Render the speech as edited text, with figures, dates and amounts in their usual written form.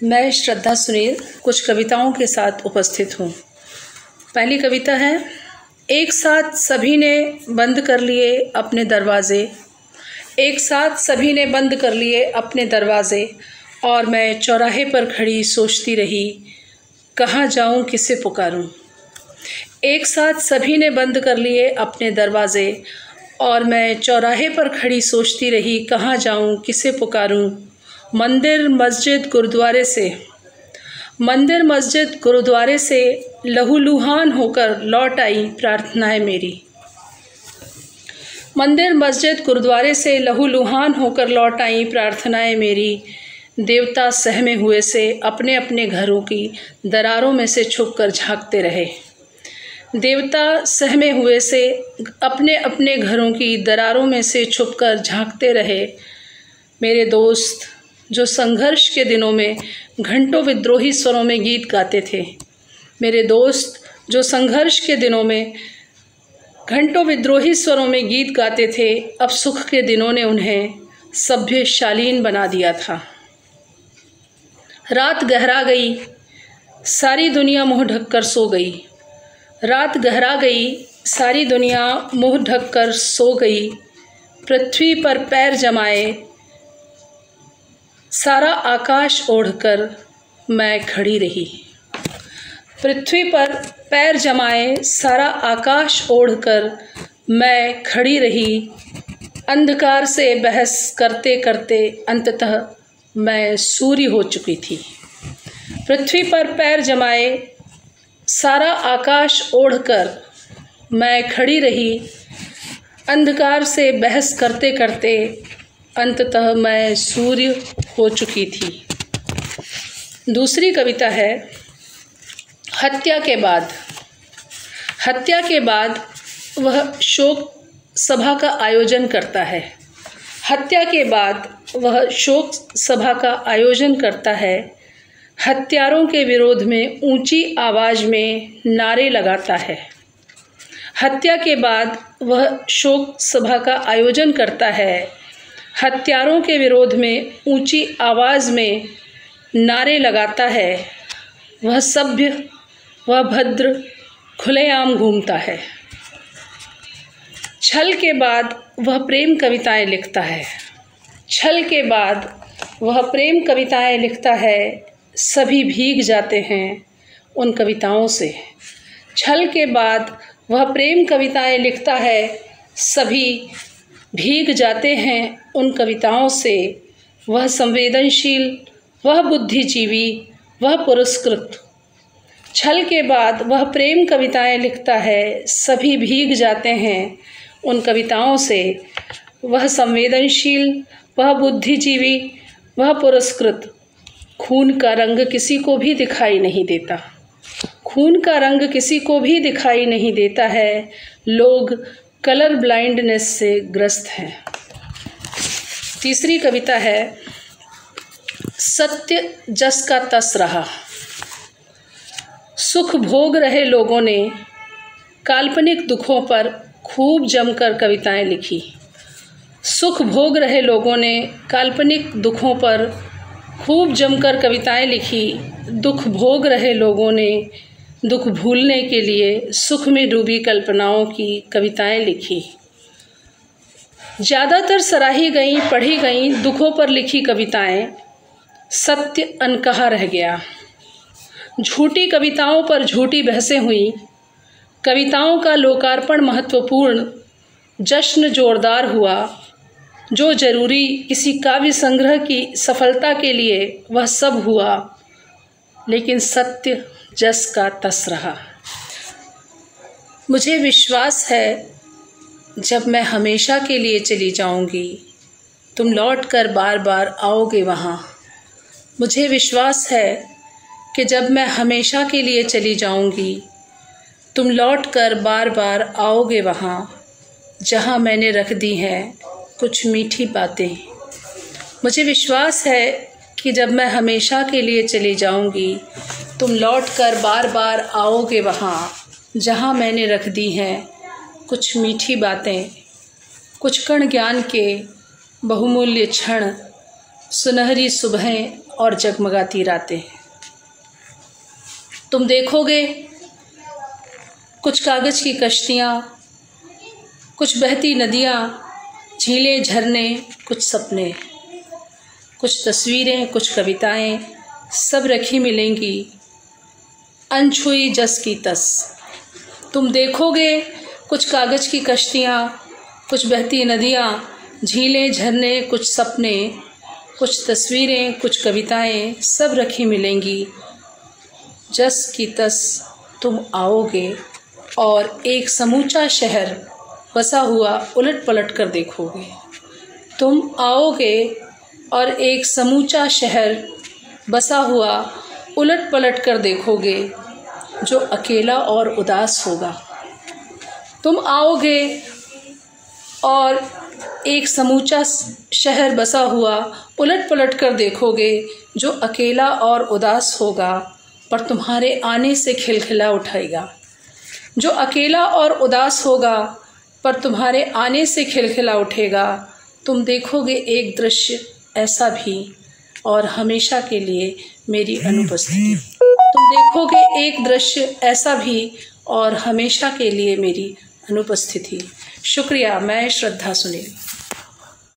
मैं श्रद्धा सुनील कुछ कविताओं के साथ उपस्थित हूँ। पहली कविता है, एक साथ सभी ने बंद कर लिए अपने दरवाज़े, एक साथ सभी ने बंद कर लिए अपने दरवाज़े, और मैं चौराहे पर खड़ी सोचती रही, कहाँ जाऊँ किसे पुकारूँ। एक साथ सभी ने बंद कर लिए अपने दरवाज़े, और मैं चौराहे पर खड़ी सोचती रही, कहाँ जाऊँ किसे पुकारूँ। मंदिर मस्जिद गुरुद्वारे से लहूलुहान होकर लौट आई प्रार्थनाएं मेरी। मंदिर मस्जिद गुरुद्वारे से लहूलुहान होकर लौट आई प्रार्थनाएं मेरी। देवता सहमे हुए से अपने अपने घरों की दरारों में से छुपकर झांकते रहे। देवता सहमे हुए से अपने अपने घरों की दरारों में से छुपकर झांकते रहे। मेरे दोस्त जो संघर्ष के दिनों में घंटों विद्रोही स्वरों में गीत गाते थे, मेरे दोस्त जो संघर्ष के दिनों में घंटों विद्रोही स्वरों में गीत गाते थे, अब सुख के दिनों ने उन्हें सभ्य शालीन बना दिया था। रात गहरा गई, सारी दुनिया मुँह ढककर सो गई। रात गहरा गई, सारी दुनिया मुँह ढककर सो गई। पृथ्वी पर पैर जमाए सारा आकाश ओढ़कर मैं खड़ी रही। पृथ्वी पर पैर जमाए सारा आकाश ओढ़कर मैं खड़ी रही। अंधकार से बहस करते करते अंततः मैं सूर्य हो चुकी थी। पृथ्वी पर पैर जमाए सारा आकाश ओढ़कर मैं खड़ी रही। अंधकार से बहस करते करते अंततः मैं सूर्य हो चुकी थी। दूसरी कविता है, हत्या के बाद। हत्या के बाद वह शोक सभा का आयोजन करता है। हत्या के बाद वह शोक सभा का आयोजन करता है। हत्यारों के विरोध में ऊंची आवाज़ में नारे लगाता है। हत्या के बाद वह शोक सभा का आयोजन करता है। हत्यारों के विरोध में ऊंची आवाज़ में नारे लगाता है। वह सभ्य, वह भद्र, खुलेआम घूमता है। छल के बाद वह प्रेम कविताएं लिखता है। छल के बाद वह प्रेम कविताएं लिखता है। सभी भीग जाते हैं उन कविताओं से। छल के बाद वह प्रेम कविताएं लिखता है। सभी भीग जाते हैं उन कविताओं से। वह संवेदनशील, वह बुद्धिजीवी, वह पुरस्कृत। छल के बाद वह प्रेम कविताएं लिखता है। सभी भीग जाते हैं उन कविताओं से। वह संवेदनशील, वह बुद्धिजीवी, वह पुरस्कृत। खून का रंग किसी को भी दिखाई नहीं देता। खून का रंग किसी को भी दिखाई नहीं देता है। लोग कलर ब्लाइंडनेस से ग्रस्त हैं। तीसरी कविता है, सत्य जस का तस रहा। सुख भोग रहे लोगों ने काल्पनिक दुखों पर खूब जमकर कविताएं लिखी। सुख भोग रहे लोगों ने काल्पनिक दुखों पर खूब जमकर कविताएं लिखी। दुख भोग रहे लोगों ने दुख भूलने के लिए सुख में डूबी कल्पनाओं की कविताएं लिखी। ज़्यादातर सराही गईं, पढ़ी गईं दुखों पर लिखी कविताएं। सत्य अनकहा रह गया। झूठी कविताओं पर झूठी बहसें हुई। कविताओं का लोकार्पण महत्वपूर्ण, जश्न जोरदार हुआ। जो जरूरी किसी काव्य संग्रह की सफलता के लिए वह सब हुआ, लेकिन सत्य जस का तस रहा। मुझे विश्वास है जब मैं हमेशा के लिए चली जाऊंगी, तुम लौटकर बार बार आओगे वहाँ। मुझे विश्वास है कि जब मैं हमेशा के लिए चली जाऊंगी, तुम लौटकर बार बार आओगे वहाँ, जहाँ मैंने रख दी हैं कुछ मीठी बातें। मुझे विश्वास है कि जब मैं हमेशा के लिए चली जाऊंगी, तुम लौटकर बार बार आओगे वहाँ, जहाँ मैंने रख दी हैं कुछ मीठी बातें। कुछ कण ज्ञान के बहुमूल्य क्षण, सुनहरी सुबहें और जगमगाती रातें। तुम देखोगे कुछ कागज़ की कश्तियाँ, कुछ बहती नदियाँ, झीलें, झरने, कुछ सपने, कुछ तस्वीरें, कुछ कविताएं, सब रखी मिलेंगी अनछुई जस की तस। तुम देखोगे कुछ कागज़ की कश्तियाँ, कुछ बहती नदियाँ, झीलें, झरने, कुछ सपने, कुछ तस्वीरें, कुछ कविताएं, सब रखी मिलेंगी जस की तस। तुम आओगे और एक समूचा शहर बसा हुआ उलट पलट कर देखोगे। तुम आओगे और एक समूचा शहर बसा हुआ उलट पलट कर देखोगे जो अकेला और उदास होगा। तुम आओगे और एक समूचा शहर बसा हुआ उलट पलट कर देखोगे जो अकेला और उदास होगा, पर तुम्हारे आने से खिलखिला उठेगा। जो अकेला और उदास होगा पर तुम्हारे आने से खिलखिला उठेगा। तुम देखोगे एक दृश्य ऐसा भी और हमेशा के लिए मेरी अनुपस्थिति। तुम देखोगे एक दृश्य ऐसा भी और हमेशा के लिए मेरी अनुपस्थिति। शुक्रिया। मैं श्रद्धा सुनील।